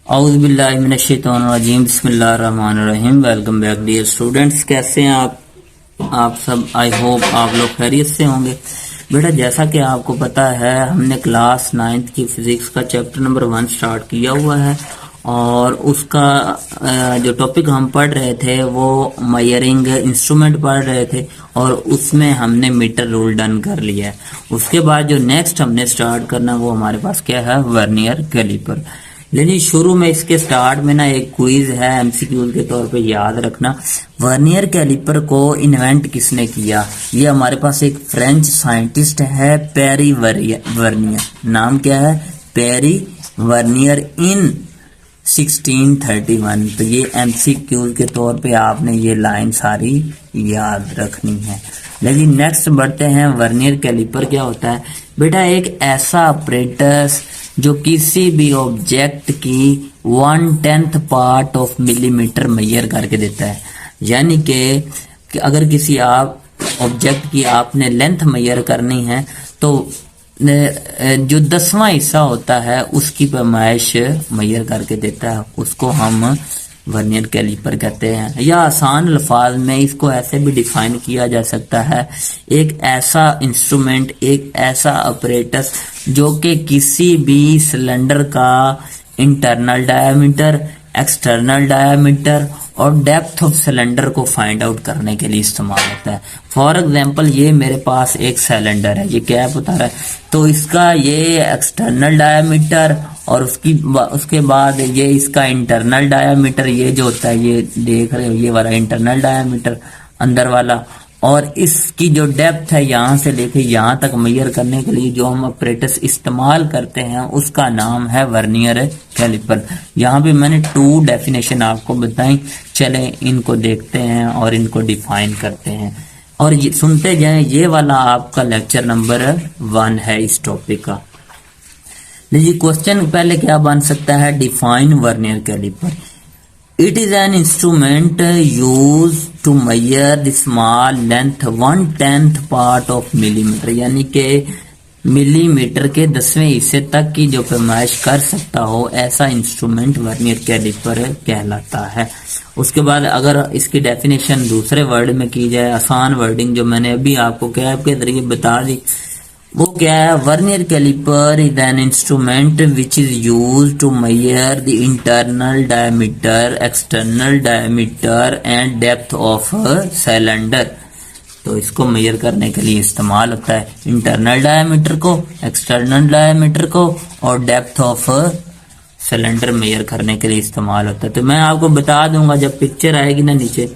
औज़ुबिल्लाहिमिनश्शैतानिर्रजीम बिस्मिल्लाहिर्रहमानिर्रहीम। Welcome back dear students, कैसे हैं आप सब। आई होप आप लोग खैरियत से होंगे। बेटा, जैसा कि आपको पता है, हमने क्लास 9th की फिजिक्स का चैप्टर नंबर 1 स्टार्ट किया हुआ है और उसका जो टॉपिक हम पढ़ रहे थे वो मेजरिंग इंस्ट्रूमेंट पढ़ रहे थे और उसमें हमने मीटर रूल डन कर लिया है। उसके बाद जो नेक्स्ट हमने स्टार्ट करना वो हमारे पास क्या है, वर्नियर कैलिपर। लेकिन शुरू में इसके स्टार्ट में ना एक क्विज है, एमसीक्यू के तौर पे याद रखना। वर्नियर कैलिपर को इन्वेंट किसने किया? ये हमारे पास एक फ्रेंच साइंटिस्ट है, पेरी वर्नियर। नाम क्या है? पेरी वर्नियर इन 1631। तो ये एमसीक्यू के तौर पे आपने ये लाइन सारी याद रखनी है। लेकिन नेक्स्ट बढ़ते हैं, वर्नियर कैलिपर क्या होता है? बेटा, एक ऐसा अपरेटस जो किसी भी ऑब्जेक्ट की 1/10 पार्ट ऑफ मिलीमीटर मेजर करके देता है। यानी कि अगर किसी आप ऑब्जेक्ट की आपने लेंथ मेजर करनी है तो जो 10वां हिस्सा होता है उसकी पैमाइश मेजर करके देता है, उसको हम वर्नियर कैलिपर कहते हैं। या आसान अल्फाज में इसको ऐसे भी डिफाइन किया जा सकता है, एक ऐसा इंस्ट्रूमेंट, एक ऐसा अपरेटस जो कि किसी भी सिलेंडर का इंटरनल डायामीटर, एक्सटर्नल डायामीटर और डेप्थ ऑफ सिलेंडर को फाइंड आउट करने के लिए इस्तेमाल होता है। फॉर एग्जांपल, ये मेरे पास एक सिलेंडर है, ये कैप बता रहा है, तो इसका ये एक्सटर्नल डायामीटर और उसके बाद ये इसका इंटरनल डायामीटर, ये जो होता है, ये देख रहे हो, ये वाला इंटरनल डायामीटर अंदर वाला, और इसकी जो डेप्थ है यहाँ से लेके यहाँ तक मेजर करने के लिए जो हम अपरेटस इस्तेमाल करते हैं उसका नाम है वर्नियर कैलिपर। यहाँ पे मैंने 2 डेफिनेशन आपको बताई, चले इनको देखते हैं और इनको डिफाइन करते हैं और ये सुनते जाएं। ये वाला आपका लेक्चर नंबर 1 है इस टॉपिक का। लीजिए, क्वेश्चन पहले क्या बन सकता है? Define vernier caliper. It is an instrument used to measure the small length 1/10 part of millimeter, यानी कि मिलीमीटर के 10वें हिस्से तक की जो पैमाइश कर सकता हो, ऐसा इंस्ट्रूमेंट वर्नियर कैलिपर कहलाता है। उसके बाद अगर इसकी डेफिनेशन दूसरे वर्ड में की जाए, आसान वर्डिंग जो मैंने अभी आपको कैप के जरिए बता दी, वो क्या है? Vernier caliper is an instrument which is used to measure the internal diameter, external diameter and depth of cylinder. तो इसको मेजर करने के लिए इस्तेमाल होता है, इंटरनल डायमीटर को, एक्सटर्नल डायमीटर को और डेप्थ ऑफ सिलेंडर मेजर करने के लिए इस्तेमाल होता है। तो मैं आपको बता दूंगा जब पिक्चर आएगी ना नीचे,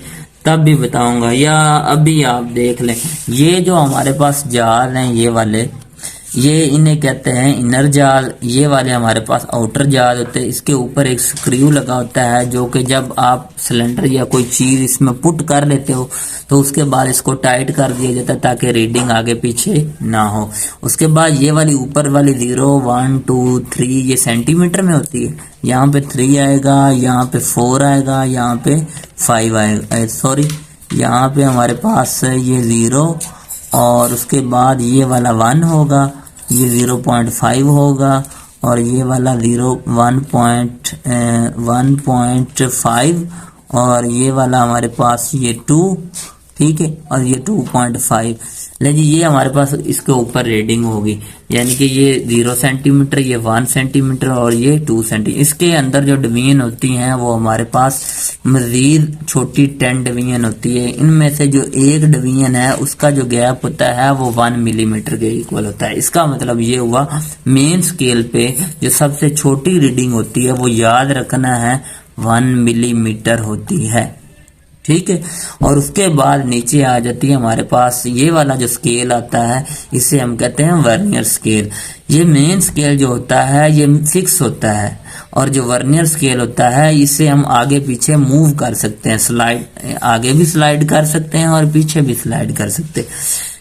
तब भी बताऊंगा, या अभी आप देख लें। ये जो हमारे पास जाल हैं, ये वाले, ये इन्हें कहते हैं इनर जाल। ये वाले हमारे पास आउटर जाल होते हैं। इसके ऊपर एक स्क्रू लगा होता है जो कि जब आप सिलेंडर या कोई चीज इसमें पुट कर लेते हो तो उसके बाद इसको टाइट कर दिया जाता है ताकि रीडिंग आगे पीछे ना हो। उसके बाद ये वाली ऊपर वाली 0, 1, 2, 3 ये सेंटीमीटर में होती है। यहाँ पे 3 आएगा, यहाँ पे 4 आएगा, यहाँ पे 5 आएगा, सॉरी यहाँ पे हमारे पास ये 0 और उसके बाद ये वाला 1 होगा, ये 0.5 होगा और ये वाला 1.5 और ये वाला हमारे पास ये 2, ठीक है, और ये 2.5। लेकिन ये हमारे पास इसके ऊपर रीडिंग होगी, यानी कि ये 0 सेंटीमीटर, ये 1 सेंटीमीटर और ये 2 सेंटीमीटर। इसके अंदर जो डिवीजन होती हैं वो हमारे पास मजीद छोटी 10 डिवीजन होती है। इनमें से जो एक डिवीजन है उसका जो गैप होता है वो 1 मिलीमीटर के इक्वल होता है। इसका मतलब ये हुआ, मेन स्केल पे जो सबसे छोटी रीडिंग होती है वो याद रखना है 1 मिलीमीटर होती है, ठीक है। और उसके बाद नीचे आ जाती है हमारे पास ये वाला जो स्केल आता है, इसे हम कहते हैं वर्नियर स्केल। ये मेन स्केल जो होता है ये फिक्स होता है और जो वर्नियर स्केल होता है इसे हम आगे पीछे मूव कर सकते हैं, स्लाइड, आगे भी स्लाइड कर सकते हैं और पीछे भी स्लाइड कर सकते हैं।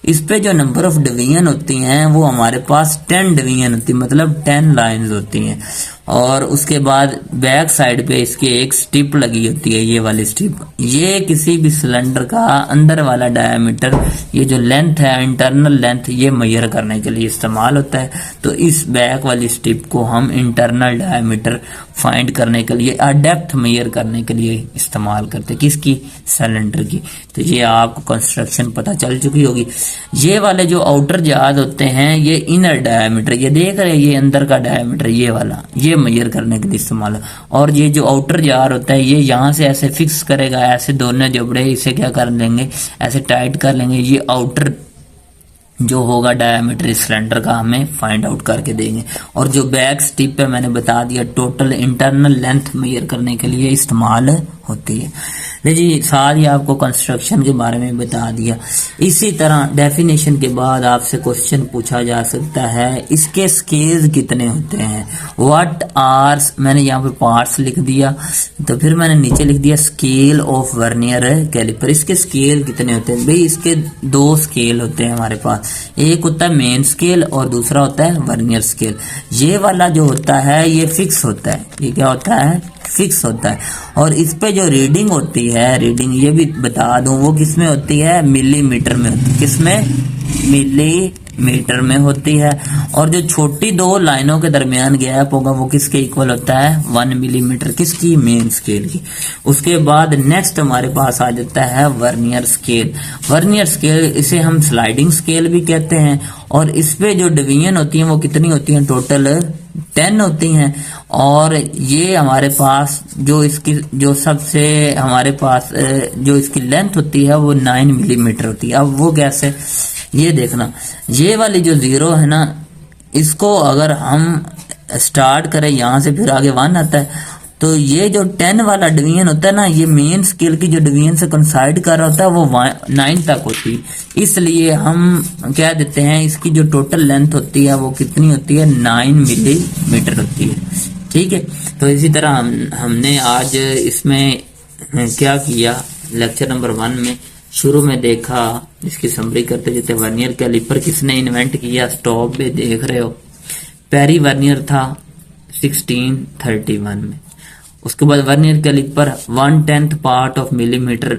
इस पे जो नंबर ऑफ डिवीजन होती हैं वो हमारे पास 10 डिवीजन होती है, मतलब 10 लाइंस होती हैं। और उसके बाद बैक साइड पे इसके एक स्टिप लगी होती है, ये वाली स्टिप। ये किसी भी सिलेंडर का अंदर वाला डायमीटर, ये जो लेंथ है इंटरनल लेंथ, ये मेजर करने के लिए इस्तेमाल होता है। तो इस बैक वाली स्टिप को हम इंटरनल डायमीटर फाइंड करने के लिए, डेप्थ मेजर करने के लिए इस्तेमाल करते हैं। किसकी? सिलेंडर की। तो ये आपको कंस्ट्रक्शन पता चल चुकी होगी। ये वाले जो आउटर जहाज होते हैं, ये इनर डायमीटर, ये देख रहे हैं, ये अंदर का डायमीटर, ये वाला, ये मेजर करने के लिए इस्तेमाल है। और ये जो आउटर जार होता है, ये यहाँ से ऐसे फिक्स करेगा, ऐसे दोनों जबड़े इसे क्या कर लेंगे, ऐसे टाइट कर लेंगे। ये आउटर जो होगा डायमीटर इस सिलेंडर का हमें फाइंड आउट करके देंगे। और जो बैक स्टिप है मैंने बता दिया, टोटल इंटरनल लेंथ मेजर करने के लिए इस्तेमाल होती है। जी, साथ ही आपको कंस्ट्रक्शन के बारे में बता दिया। इसी तरह डेफिनेशन के बाद आपसे क्वेश्चन पूछा जा सकता है, इसके स्केल कितने होते हैं? व्हाट आर, मैंने यहाँ पे पार्ट्स लिख दिया, तो फिर मैंने नीचे लिख दिया स्केल ऑफ वर्नियर कैलिपर। इसके स्केल कितने होते हैं? भाई इसके दो स्केल होते हैं हमारे पास, एक होता है मेन स्केल और दूसरा होता है वर्नियर स्केल। ये वाला जो होता है ये फिक्स होता है, ये क्या होता है? फिक्स होता है। और इस पे जो रीडिंग होती है, रीडिंग ये भी बता दूं, वो किसमें होती है? मिलीमीटर में होती है। किसमें? मिलीमीटर में होती है। और जो छोटी दो लाइनों के दरमियान गैप होगा वो किसके इक्वल होता है? 1 मिलीमीटर। किसकी? मेन स्केल की। उसके बाद नेक्स्ट हमारे पास आ जाता है वर्नियर स्केल। वर्नियर स्केल, इसे हम स्लाइडिंग स्केल भी कहते हैं। और इस पे जो डिवीजन होती है वो कितनी होती है? टोटल 10 होती हैं। और ये हमारे पास जो इसकी जो सबसे हमारे पास जो इसकी लेंथ होती है वो 9 मिलीमीटर होती है। अब वो कैसे? ये देखना, ये वाली जो 0 है ना, इसको अगर हम स्टार्ट करें यहाँ से, फिर आगे 1 आता है, तो ये जो 10 वाला डिवीजन होता है ना, ये मेन स्केल की जो डिवीजन से कंसाइड कर रहा होता है वो 9 तक होती है। इसलिए हम क्या देते हैं, इसकी जो टोटल लेंथ होती है वो कितनी होती है? 9 मिलीमीटर होती है। ठीक है। तो इसी तरह हमने आज इसमें क्या किया, लेक्चर नंबर 1 में शुरू में देखा, इसकी समरी करते जैसे वर्नियर कैलिपर किसने इन्वेंट किया? स्टॉप पे देख रहे हो, पेरी वर्नियर था 1631 में। उसके बाद vernier caliper 1/10 part of millimetre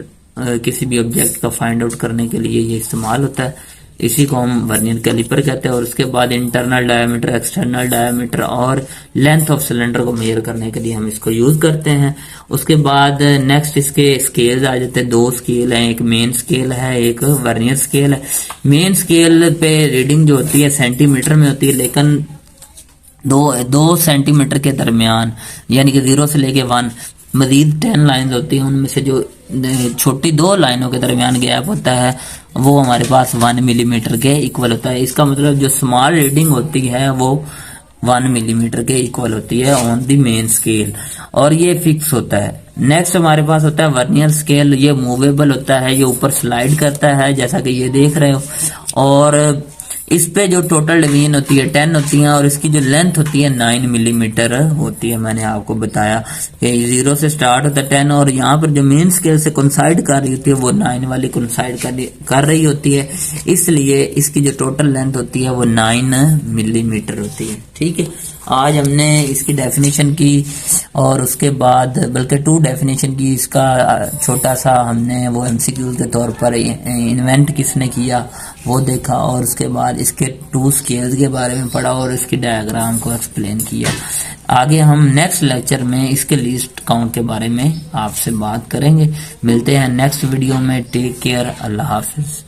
किसी भी ऑब्जेक्ट का फाइंड आउट करने के लिए ये इस्तेमाल होता है। इसी को हम वर्नियर कैलिपर कहते हैं। और उसके बाद इंटरनल डायमीटर, एक्सटर्नल डायमीटर और लेंथ ऑफ सिलेंडर को मेजर करने के लिए हम इसको यूज करते हैं। उसके बाद नेक्स्ट इसके स्केल आ जाते हैं। 2 स्केल हैं, एक मेन स्केल है, एक वर्नियर स्केल है। मेन स्केल पे रीडिंग जो होती है सेंटीमीटर में होती है, लेकिन 2 सेंटीमीटर के दरमियान, यानी कि 0 से लेके 1 मजीद 10 लाइंस होती हैं। उनमें से जो छोटी 2 लाइनों के दरमियान गैप होता है वो हमारे पास 1 मिलीमीटर के इक्वल होता है। इसका मतलब जो स्मॉल रीडिंग होती है वो 1 मिलीमीटर के इक्वल होती है ऑन द मेन स्केल, और ये फिक्स होता है। नेक्स्ट हमारे पास होता है वर्नियर स्केल। ये मूवेबल होता है, ये ऊपर स्लाइड करता है जैसा कि ये देख रहे हो। और इस पे जो टोटल डिवीजन होती है 10 होती है, और इसकी जो लेंथ होती है 9 मिलीमीटर होती है। मैंने आपको बताया कि 0 से स्टार्ट होता है 10, और यहाँ पर जो मेन स्केल से कोइंसाइड कर रही होती है वो 9 वाली कोइंसाइड कर रही होती है, इसलिए इसकी जो टोटल लेंथ होती है वो 9 मिलीमीटर होती है। ठीक है। आज हमने इसकी डेफिनेशन की, और उसके बाद बल्कि 2 डेफिनेशन की। इसका छोटा सा हमने वो एमसीक्यू के तौर पर इन्वेंट किसने किया वो देखा, और उसके बाद इसके 2 स्केल्स के बारे में पढ़ा और इसकी डायग्राम को एक्सप्लेन किया। आगे हम नेक्स्ट लेक्चर में इसके लीस्ट काउंट के बारे में आपसे बात करेंगे। मिलते हैं नेक्स्ट वीडियो में। टेक केयर, अल्लाह हाफिज।